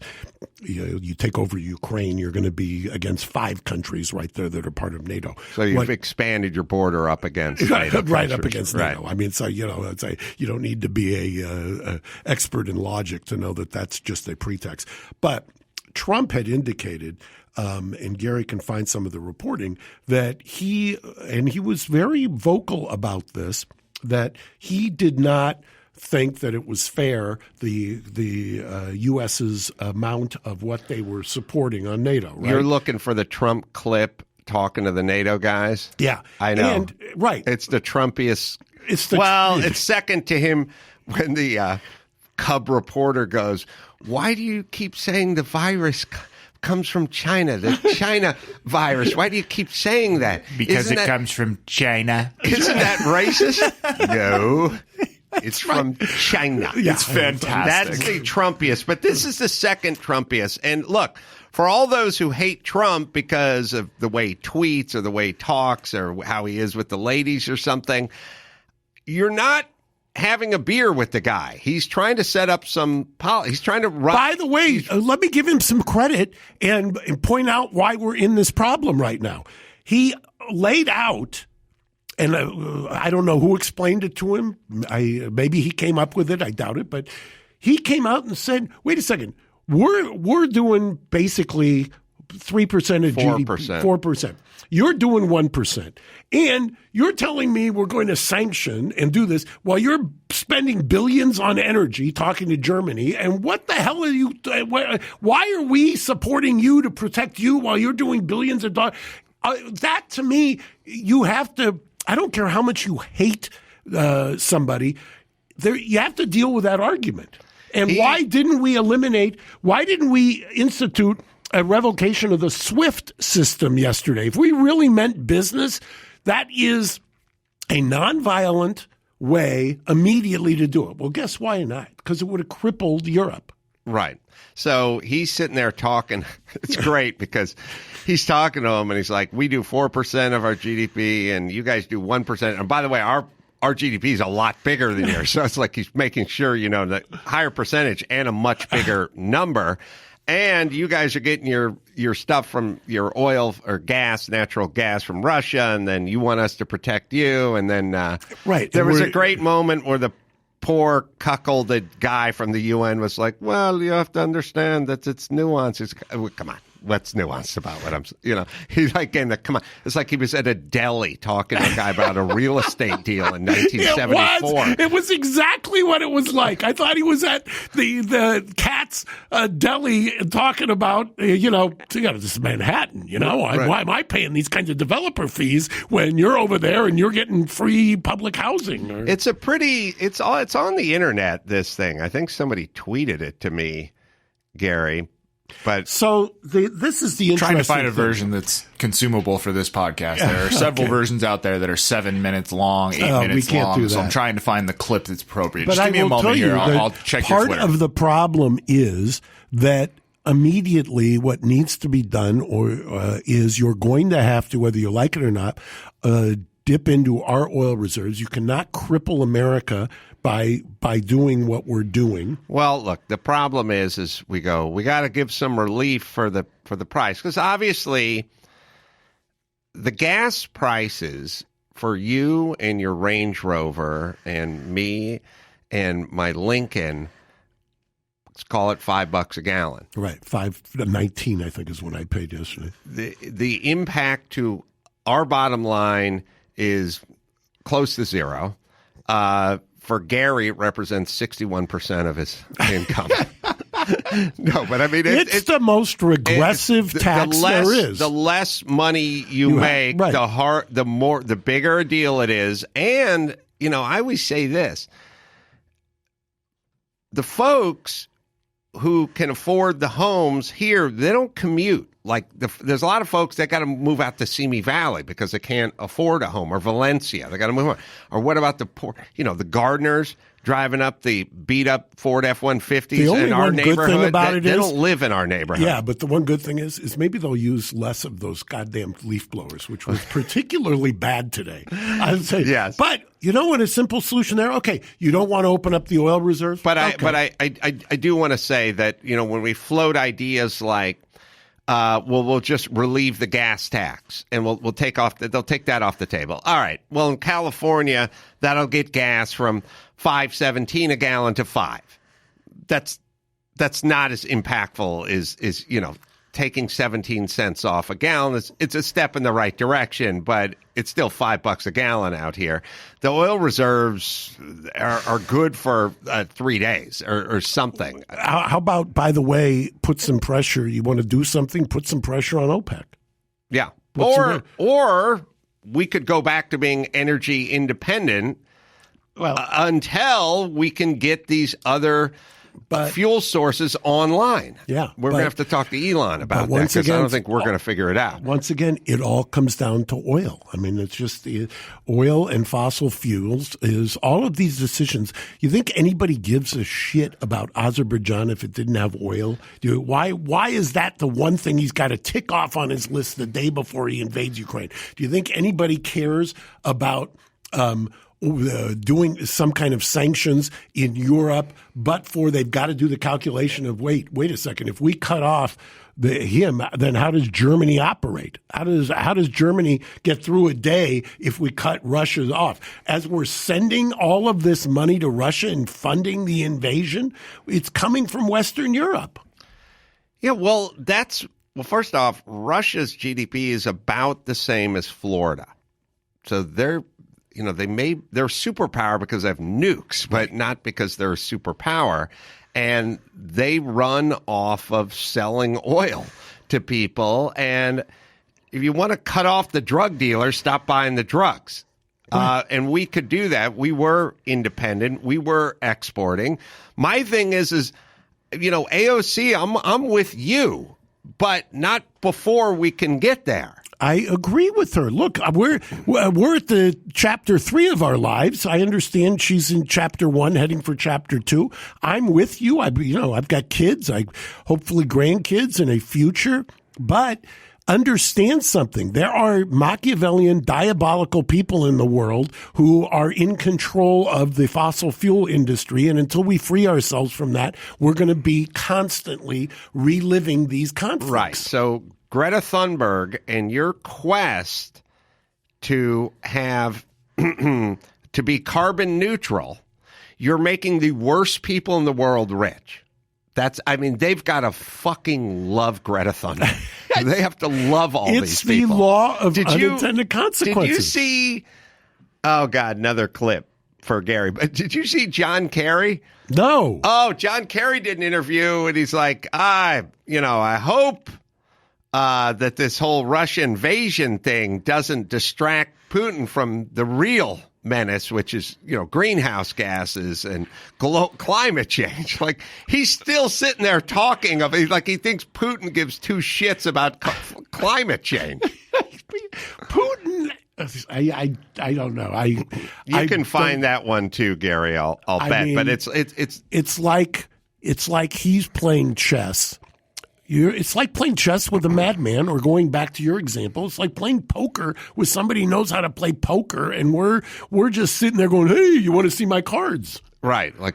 you take over Ukraine, you're going to be against 5 countries right there that are part of NATO. So you've expanded your border up against NATO. Right up against NATO. Right. I mean, so, it's you don't need to be a expert in logic to know that that's just a pretext. But Trump had indicated, and Gary can find some of the reporting, that he was very vocal about this, that he did not think that it was fair, the U.S.'s amount of what they were supporting on NATO. Right? You're looking for the Trump clip talking to the NATO guys? Yeah. I know. And, right. It's the Trumpiest. It's second to him when the Cub reporter goes, why do you keep saying the virus comes from China, the China virus? Why do you keep saying that? Because comes from China. Isn't that racist? No. It's from China. Yeah, it's fantastic. That's the Trumpiest. But this is the second Trumpiest. And look, for all those who hate Trump because of the way he tweets or the way he talks or how he is with the ladies or something, you're not having a beer with the guy. He's trying to set up he's trying to run. By the way, let me give him some credit and point out why we're in this problem right now. He laid out, and I don't know who explained it to him. Maybe he came up with it. I doubt it. But he came out and said, wait a second, we're doing basically 3% of 4%. GDP, 4%. You're doing 1%. And you're telling me we're going to sanction and do this while you're spending billions on energy talking to Germany. And what the hell are you – why are we supporting you to protect you while you're doing billions of dollars? That, to me, you have to – I don't care how much you hate somebody. You have to deal with that argument. And why didn't we institute a revocation of the SWIFT system yesterday? If we really meant business, that is a nonviolent way immediately to do it. Well, guess why not? Because it would have crippled Europe. Right. So he's sitting there talking. It's great because he's talking to him and he's like, we do 4% of our GDP and you guys do 1%. And by the way, our GDP is a lot bigger than yours. So it's like he's making sure, the higher percentage and a much bigger number. And you guys are getting your stuff from your oil or gas, natural gas from Russia. And then you want us to protect you. And then right. There was a great moment where the poor cuckolded guy from the UN was like, well, you have to understand that it's nuances. Come on. What's nuanced about what I'm, he's like, come on. It's like he was at a deli talking to a guy about a real estate deal in 1974. It was exactly what it was like. I thought he was at the Katz deli talking about, this is Manhattan, Right. Why am I paying these kinds of developer fees when you're over there and you're getting free public housing? It's on the internet, this thing. I think somebody tweeted it to me, Gary. But so this is the interesting trying to find a thing. version that's consumable for this podcast. There are several versions out there that are 7 minutes long, 8 minutes we can't long. do So I'm that. trying to find the clip that's appropriate. But Just give me a moment here. I'll check your Part Twitter. of the problem is that immediately what needs to be done is you're going to have to, whether you like it or not, dip into our oil reserves. You cannot cripple America by doing what we're doing. Well, look, the problem is we got to give some relief for the price, because obviously the gas prices for you and your Range Rover and me and my Lincoln, let's call it $5 a gallon. Right, $5.19 I think is what I paid yesterday. The impact to our bottom line is close to zero. For Gary, it represents 61% of his income. No, but I mean, it's the most regressive tax there is. The less money you make, right. the bigger a deal it is. And I always say this: the folks who can afford the homes here, they don't commute. Like there's a lot of folks that got to move out to Simi Valley because they can't afford a home, or Valencia. They got to move on. Or what about the poor, the gardeners driving up the beat up Ford F-150s in our neighborhood? They don't live in our neighborhood. Yeah, but the one good thing is maybe they'll use less of those goddamn leaf blowers, which was particularly bad today. I'd say yes. But you know what? A simple solution there. Okay, you don't want to open up the oil reserves. But I do want to say that when we float ideas like, we'll just relieve the gas tax and we'll take that off the table. All right. Well, in California, that'll get gas from $5.17 a gallon to $5. That's not as impactful as taking 17 cents off a gallon. It's a step in the right direction, but it's still $5 a gallon out here. The oil reserves are good for 3 days or something. How about, by the way, put some pressure? You want to do something? Put some pressure on OPEC. Yeah. Or we could go back to being energy independent until we can get these other fuel sources online. Yeah. We're going to have to talk to Elon about that, because I don't think we're going to figure it out. Once again, it all comes down to oil. I mean, it's just the oil and fossil fuels is all of these decisions. You think anybody gives a shit about Azerbaijan if it didn't have oil? Why is that the one thing he's got to tick off on his list the day before he invades Ukraine? Do you think anybody cares about doing some kind of sanctions in Europe, but they've got to do the calculation of wait a second, if we cut off him, then how does Germany operate? How does Germany get through a day if we cut Russia off? As we're sending all of this money to Russia and funding the invasion, it's coming from Western Europe. Yeah, well, first off, Russia's GDP is about the same as Florida. So they're superpower because they have nukes, but not because they're a superpower. And they run off of selling oil to people. And if you want to cut off the drug dealers, stop buying the drugs. And we could do that. We were independent. We were exporting. My thing is AOC, I'm with you, but not before we can get there. I agree with her. Look, we're at the chapter 3 of our lives. I understand she's in chapter 1, heading for chapter 2. I'm with you. I've got kids, hopefully grandkids in a future, but understand something. There are Machiavellian, diabolical people in the world who are in control of the fossil fuel industry. And until we free ourselves from that, we're going to be constantly reliving these conflicts. Right. So Greta Thunberg and your quest to have to be carbon neutral, you're making the worst people in the world rich. They've got to fucking love Greta Thunberg. They have to love all these people. It's the law of unintended consequences. Did you see, oh, God, another clip for Gary. But did you see John Kerry? No. Oh, John Kerry did an interview, and he's like, I hope that this whole Russia invasion thing doesn't distract Putin from the real menace, which is, greenhouse gases and climate change. Like, he's still sitting there talking like he thinks Putin gives two shits about climate change. Putin, I don't know. You can find that one too, Gary. I'll bet. But it's like he's playing chess. It's like playing chess with a madman, or going back to your example, it's like playing poker with somebody who knows how to play poker, and we're just sitting there going, "Hey, you want to see my cards?" Right. Like,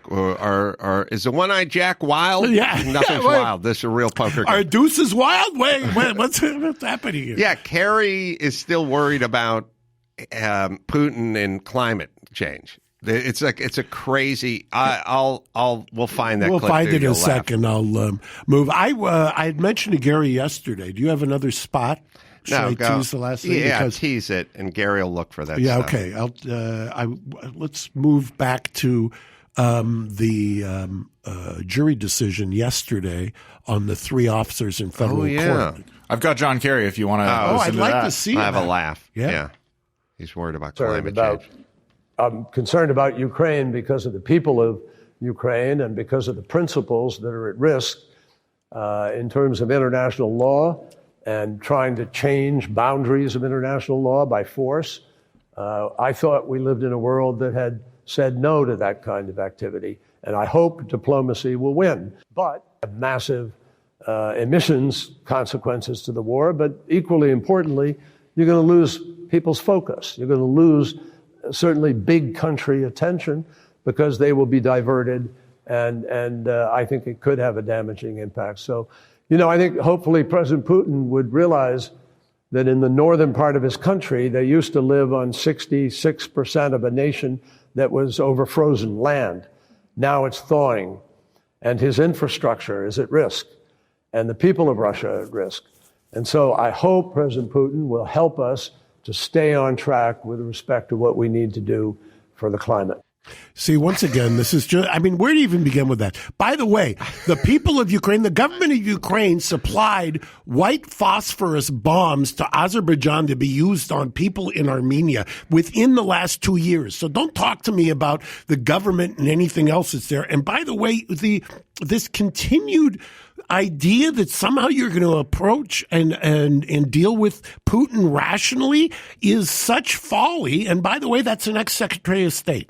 is the one-eyed Jack wild? Yeah. Nothing's wild. This is a real poker game. Are deuces wild? Wait, what's happening here? Yeah, Kerry is still worried about Putin and climate change. It's a crazy. We'll find that. We'll clip find it in a laugh. second. I'll move. I had mentioned to Gary yesterday. Do you have another spot? Should I tease the last thing? Yeah, tease it, and Gary will look for that. Yeah, stuff. okay. Let's move back to the jury decision yesterday on the 3 officers in federal court. I've got John Kerry if you want to. I'd like to see. I have a laugh. Yeah. He's worried about climate change. I'm concerned about Ukraine because of the people of Ukraine and because of the principles that are at risk in terms of international law and trying to change boundaries of international law by force. I thought we lived in a world that had said no to that kind of activity, and I hope diplomacy will win. But massive emissions consequences to the war, but equally importantly, you're going to lose people's focus. You're going to lose certainly big country attention because they will be diverted, and I think it could have a damaging impact. So, I think hopefully President Putin would realize that in the northern part of his country, they used to live on 66% of a nation that was over frozen land. Now it's thawing, and his infrastructure is at risk, and the people of Russia are at risk. And so I hope President Putin will help us to stay on track with respect to what we need to do for the climate. See, once again, this is just, where do you even begin with that? By the way, the people of Ukraine, the government of Ukraine supplied white phosphorus bombs to Azerbaijan to be used on people in Armenia within the last 2 years. So don't talk to me about the government and anything else that's there. And by the way, this continued idea that somehow you're going to approach and deal with Putin rationally is such folly. And by the way, that's an ex-Secretary of State.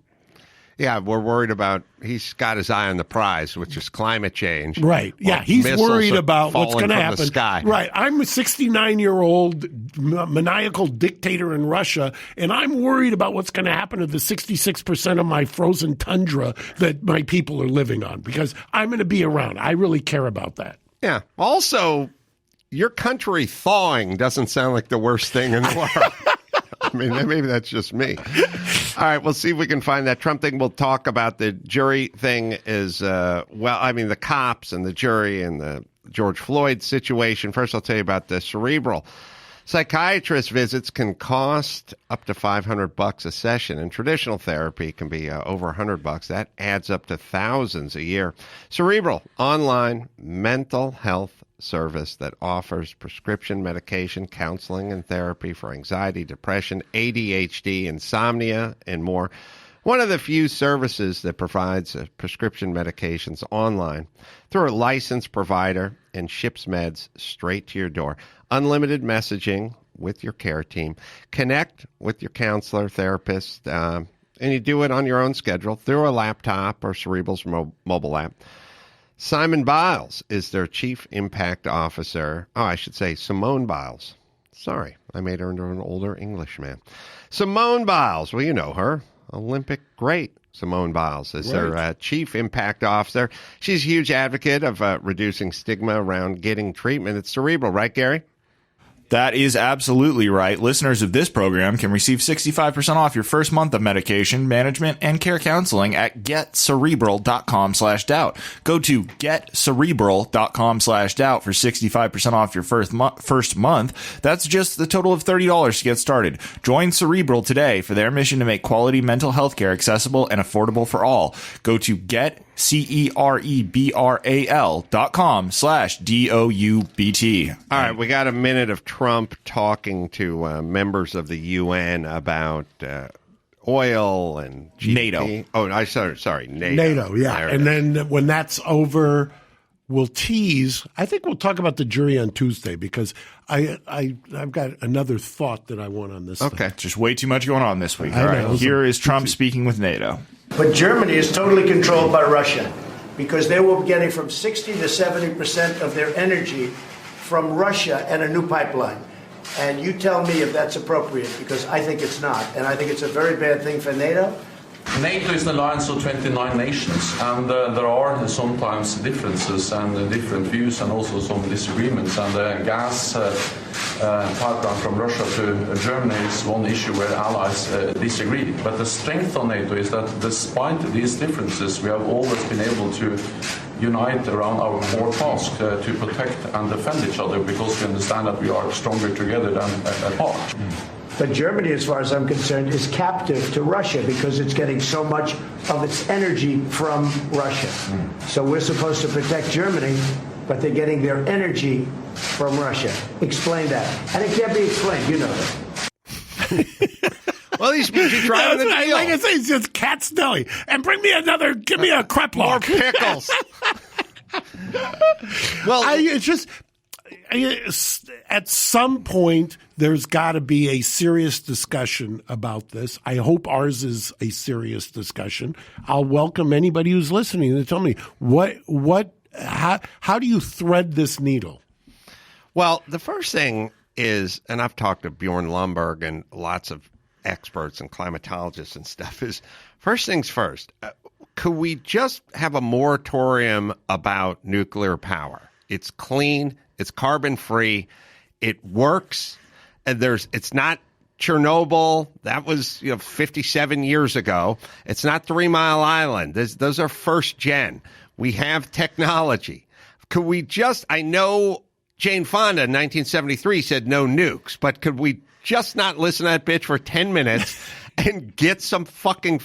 Yeah, we're worried about, he's got his eye on the prize, which is climate change. Right. Yeah, he's worried about what's going to happen. The sky. Right. I'm a 69-year-old maniacal dictator in Russia, and I'm worried about what's going to happen to the 66% of my frozen tundra that my people are living on, because I'm going to be around. I really care about that. Yeah. Also, your country thawing doesn't sound like the worst thing in the world. Maybe that's just me. All right, we'll see if we can find that Trump thing. We'll talk about the jury thing the cops and the jury and the George Floyd situation. First, I'll tell you about the cerebral. Psychiatrist visits can cost up to $500 a session, and traditional therapy can be over $100. That adds up to thousands a year. Cerebral, online mental health service that offers prescription medication, counseling, and therapy for anxiety, depression, ADHD, insomnia, and more. One of the few services that provides prescription medications online through a licensed provider and ships meds straight to your door. Unlimited messaging with your care team. Connect with your counselor, therapist, and you do it on your own schedule through a laptop or Cerebral's mobile app. Simon Biles is their Chief Impact Officer. Oh, I should say Simone Biles. Sorry, I made her into an older Englishman. Simone Biles, well, you know her. Olympic great Simone Biles is their Chief Impact Officer. She's a huge advocate of reducing stigma around getting treatment. It's Cerebral, right, Gary? That is absolutely right. Listeners of this program can receive 65% off your first month of medication, management, and care counseling at getcerebral.com/doubt. Go to getcerebral.com/doubt for 65% off your first month. That's just the total of $30 to get started. Join Cerebral today for their mission to make quality mental health care accessible and affordable for all. Go to cerebral.com/DOUBT. All right, we got a minute of Trump talking to members of the UN about oil and GDP. NATO. Oh, sorry, NATO. NATO, yeah. There And then when that's over, we'll tease. I think we'll talk about the jury on Tuesday because I've got another thought that I want on this. Okay. Just way too much going on this week. I All know. right, here is Trump speaking with NATO. But Germany is totally controlled by Russia because they will be getting from 60 to 70% of their energy from Russia and a new pipeline. And you tell me if that's appropriate, because I think it's not. And I think it's a very bad thing for NATO. NATO is an alliance of 29 nations, and there are sometimes differences and different views and also some disagreements. And the gas pipeline from Russia to Germany is one issue where allies disagree. But the strength of NATO is that despite these differences, we have always been able to unite around our core task to protect and defend each other, because we understand that we are stronger together than apart. But Germany, as far as I'm concerned, is captive to Russia because it's getting so much of its energy from Russia. So we're supposed to protect Germany, but they're getting their energy from Russia. Explain that. And it can't be explained. You know that. Well, these means you're driving the deal. Like I say, it's just cat's deli. And give me a crepe More pickles. Well, it's just at some point there's got to be a serious discussion about this. I hope ours is a serious discussion. I'll welcome anybody who's listening to tell me how do you thread this needle? Well, the first thing is, and I've talked to Bjorn Lomborg and lots of experts and climatologists and stuff, is first things first. Could we just have a moratorium about nuclear power? It's clean. It's carbon-free. It works. And it's not Chernobyl. That was 57 years ago. It's not 3 Mile Island. Those are first gen. We have technology. Could we just, I know Jane Fonda in 1973 said no nukes, but could we just not listen to that bitch for 10 minutes and get some fucking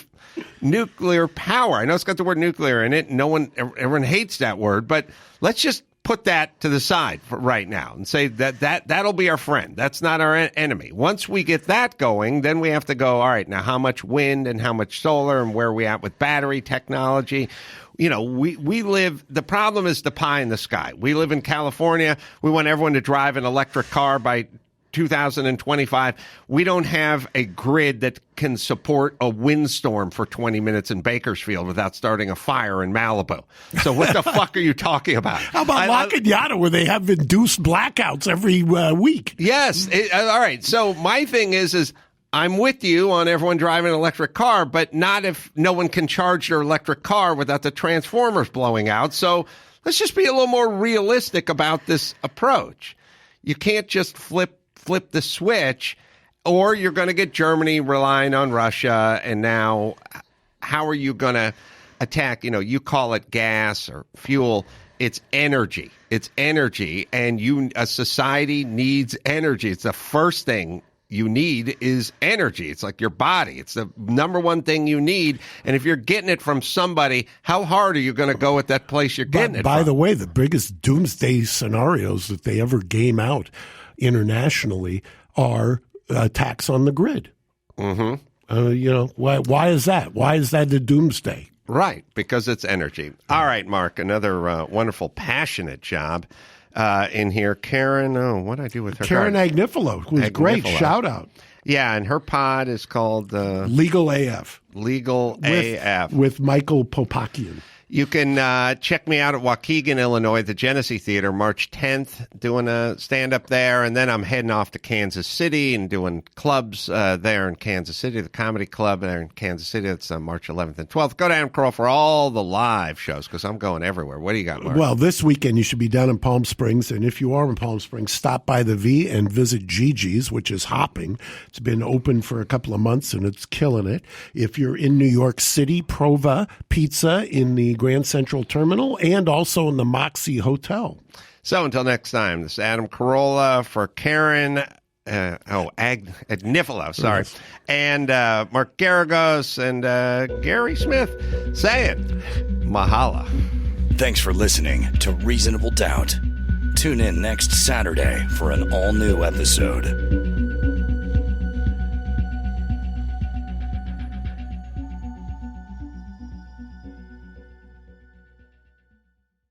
nuclear power? I know it's got the word nuclear in it. Everyone hates that word, but let's just put that to the side for right now and say that'll be our friend. That's not our enemy. Once we get that going, then we have to go, all right, now how much wind and how much solar and where are we at with battery technology? We live, the problem is the pie in the sky. We live in California. We want everyone to drive an electric car by 2025. We don't have a grid that can support a windstorm for 20 minutes in Bakersfield without starting a fire in Malibu. So what the fuck are you talking about? How about La Canyada, where they have induced blackouts every week? Yes. All right. So my thing is I'm with you on everyone driving an electric car, but not if no one can charge their electric car without the transformers blowing out. So let's just be a little more realistic about this approach. You can't just flip the switch, or you're going to get Germany relying on Russia. And now how are you going to attack? You call it gas or fuel. It's energy. It's energy. And a society needs energy. It's the first thing you need is energy. It's like your body. It's the number one thing you need. And if you're getting it from somebody, how hard are you going to go at that place you're getting it from? By the way, the biggest doomsday scenarios that they ever game out internationally are attacks on the grid. Mm-hmm. Why is that? Why is that the doomsday? Right, because it's energy. All right, Mark, another wonderful, passionate job in here. Karen, what did I do with her? Karen Agnifilo, who's great. Shout out. Yeah, and her pod is called Legal AF. Legal AF. With Michael Popakian. You can check me out at Waukegan, Illinois, the Genesee Theater, March 10th, doing a stand-up there. And then I'm heading off to Kansas City and doing clubs there in Kansas City, the Comedy Club there in Kansas City. It's March 11th and 12th. Go to Adam Carolla for all the live shows because I'm going everywhere. What do you got, Mark? Well, this weekend you should be down in Palm Springs. And if you are in Palm Springs, stop by the V and visit Gigi's, which is hopping. It's been open for a couple of months and it's killing it. If you're in New York City, Prova Pizza in the Grand Central Terminal and also in the Moxie Hotel. So until next time, this is Adam Carolla for Karen Agnifilo, sorry, and Mark Garagos and Gary Smith. Say it. Mahala. Thanks for listening to Reasonable Doubt. Tune in next Saturday for an all-new episode.